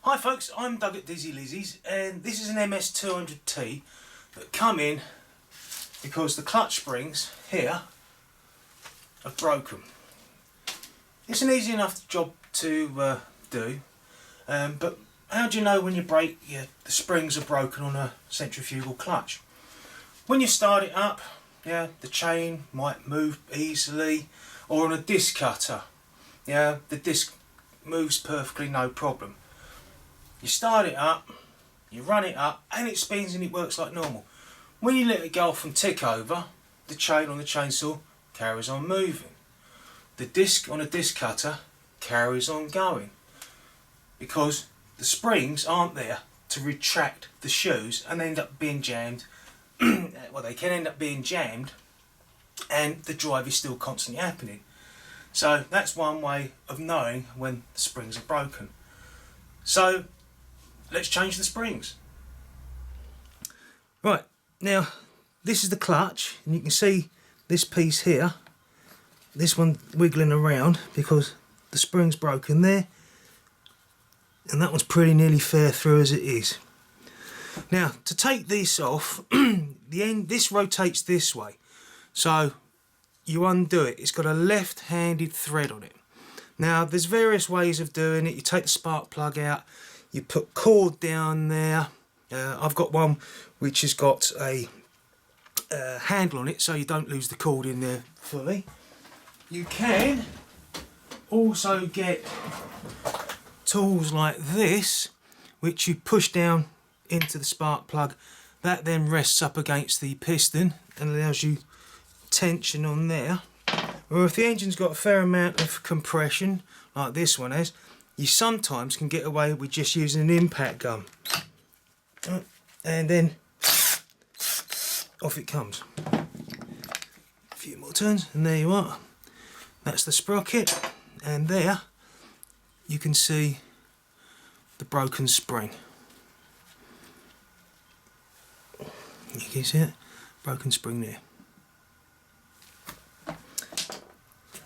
Hi folks, I'm Doug at Dizzy Lizzie's, and this is an MS200t that come in because the clutch springs here are broken. It's an easy enough job to do, but how do you know when you brake the springs are broken on a centrifugal clutch? When you start it up, the chain might move easily, or on a disc cutter, the disc moves perfectly, no problem. You start it up, you run it up, and it spins and it works like normal. When you let it go off and tick over, the chain on the chainsaw carries on moving. The disc on a disc cutter carries on going, because the springs aren't there to retract the shoes and end up being jammed. Well, they can end up being jammed and the drive is still constantly happening. So that's one way of knowing when the springs are broken. So let's change the springs. Right, now this is the clutch, and you can see this piece here, this one wiggling around because the spring's broken there, and that one's pretty nearly fair through as it is. Now to take this off, this rotates this way, so you undo it. It's got a left-handed thread on it. Now there's various ways of doing it. You take the spark plug out, you put cord down there. I've got one which has got a handle on it so you don't lose the cord in there fully. You can also get tools like this which you push down into the spark plug. That then rests up against the piston and allows you tension on there. Or if the engine's got a fair amount of compression like this one has, you sometimes can get away with just using an impact gun, and then off it comes. A few more turns and there you are. That's the sprocket, and there you can see the broken spring. You can see it, broken spring there.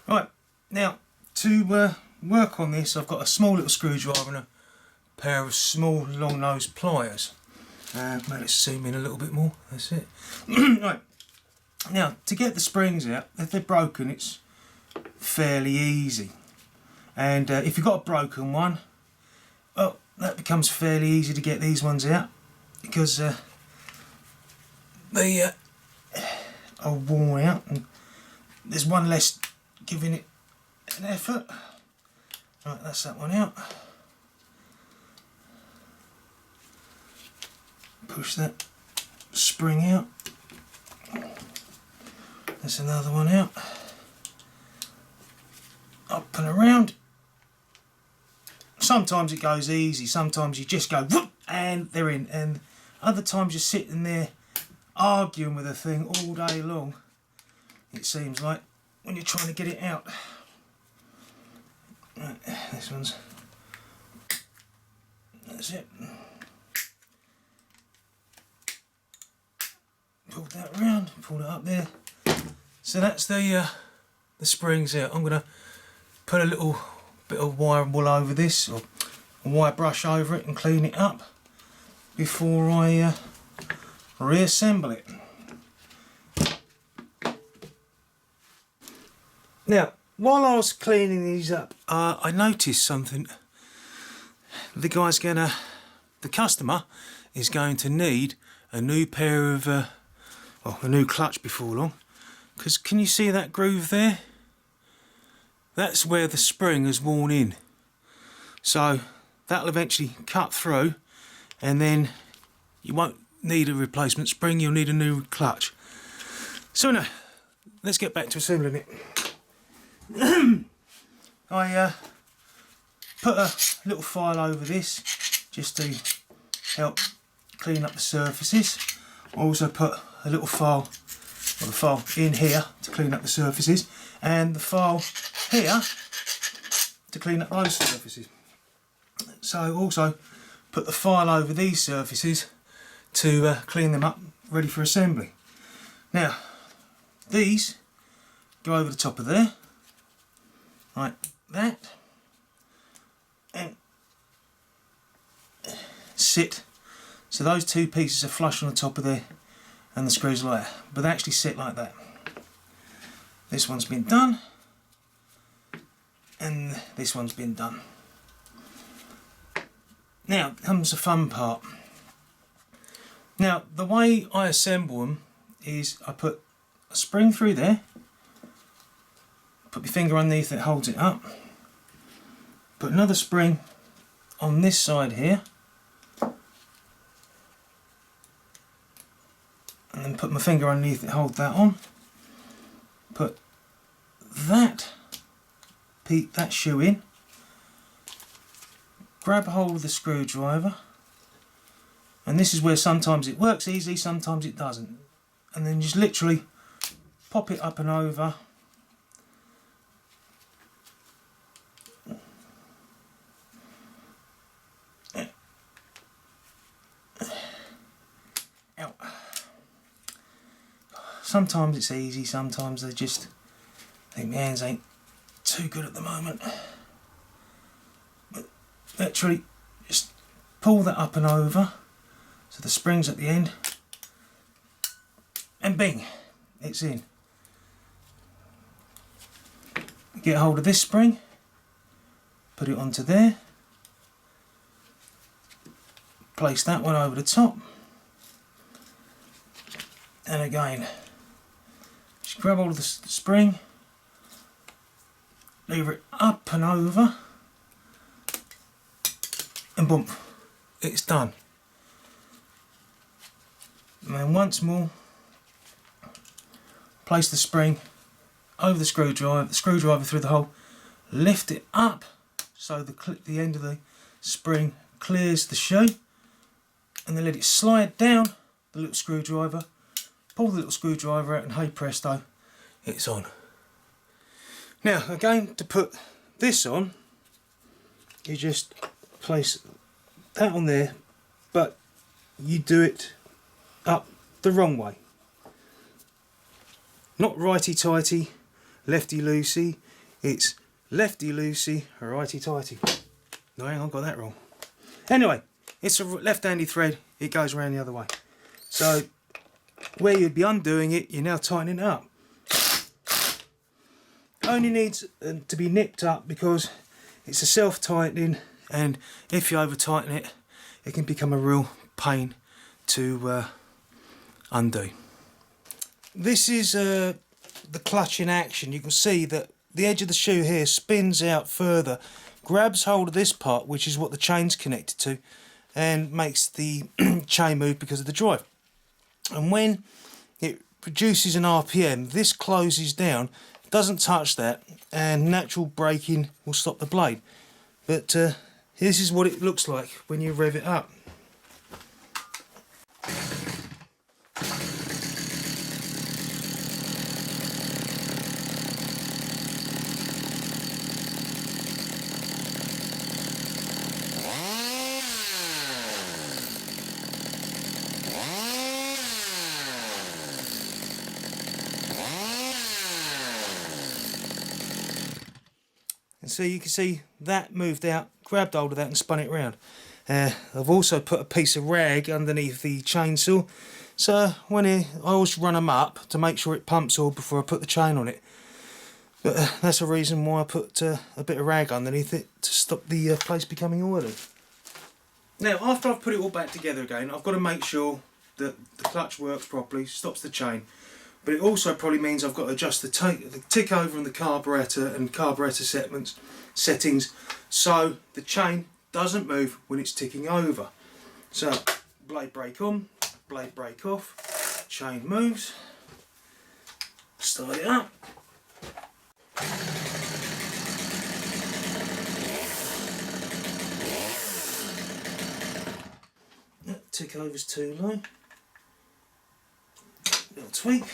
Right, now to work on this, I've got a small little screwdriver and a pair of small long nose pliers. Let's zoom in a little bit more, that's it. Right, now to get the springs out, if they're broken, it's fairly easy. And if you've got a broken one, well, that becomes fairly easy to get these ones out, because they are worn out and there's one less giving it an effort. Right, that's that one out. Push that spring out. That's another one out. Up and around. Sometimes it goes easy, sometimes you just go whoop, and they're in, and other times you're sitting there arguing with a thing all day long, it seems like, when you're trying to get it out. Right, this one's, that's it. Pull that around, pull it up there. So that's the springs out. I'm going to put a little bit of wire wool over this, or a wire brush over it, and clean it up before I reassemble it. Now, while I was cleaning these up, I noticed something. The customer is going to need a new pair of, a new clutch before long. Because can you see that groove there? That's where the spring has worn in. So that'll eventually cut through, and then you won't need a replacement spring, you'll need a new clutch. So now, let's get back to assembling it. I put a little file over this just to help clean up the surfaces. I also put a little file, or the file in here to clean up the surfaces, and the file here to clean up those surfaces. So I also put the file over these surfaces to clean them up, ready for assembly. Now these go over the top of there, like that, and sit, so those two pieces are flush on the top of there and the screws like that, but they actually sit like that. This one's been done and this one's been done. Now comes the fun part. Now the way I assemble them is I put a spring through there, put my finger underneath it, holds it up, put another spring on this side here, and then put my finger underneath it, hold that on, put that shoe in, grab a hold of the screwdriver, and this is where sometimes it works easy, sometimes it doesn't, and then just literally pop it up and over. Ow. Sometimes it's easy, sometimes I think my hands ain't too good at the moment. But literally just pull that up and over so the spring's at the end, and bing, it's in. Get hold of this spring, put it onto there, place that one over the top, and again just grab hold of the spring, lever it up and over, and boom, it's done. And then once more, place the spring over the screwdriver through the hole, lift it up so the end of the spring clears the shoe, and then let it slide down the little screwdriver, pull the little screwdriver out, and hey presto, it's on. Now again, to put this on, you just place that on there, but you do it up the wrong way. Not righty tighty, lefty loosey, it's lefty loosey, righty tighty. No, hang on, I got that wrong. Anyway, it's a left-handed thread, it goes around the other way. So where you'd be undoing it, you're now tightening it up. Only needs to be nipped up because it's a self-tightening, and if you over tighten it, it can become a real pain to undo. This is the clutch in action. You can see that the edge of the shoe here spins out further, grabs hold of this part, which is what the chain's connected to, and makes the chain move because of the drive. And when it produces an RPM, this closes down, doesn't touch that, and natural braking will stop the blade. But this is what it looks like when you rev it up. So you can see that moved out, grabbed hold of that and spun it round. I've also put a piece of rag underneath the chainsaw, so I always run them up to make sure it pumps all before I put the chain on it. But that's a reason why I put a bit of rag underneath it, to stop the place becoming oily. Now after I've put it all back together again, I've got to make sure that the clutch works properly, stops the chain. But it also probably means I've got to adjust the tick over on the carburetor and carburetor settings so the chain doesn't move when it's ticking over. So blade brake on, blade brake off, chain moves, start it up. Tick over's too low. Little tweak.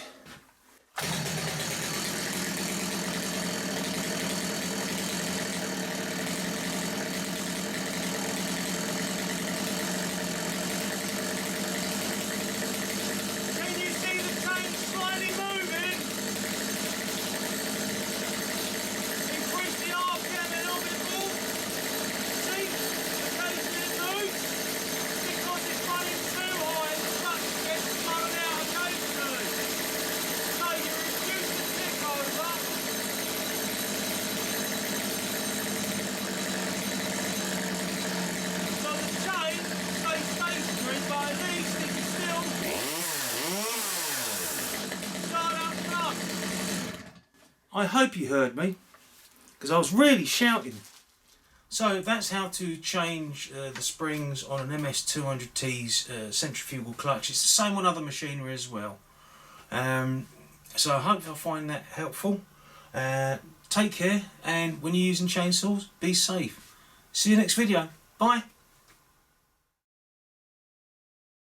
I hope you heard me, because I was really shouting. So that's how to change the springs on an MS200t's centrifugal clutch. It's the same on other machinery as well. So I hope you'll find that helpful. Take care, and when you're using chainsaws, be safe. See you next video. Bye.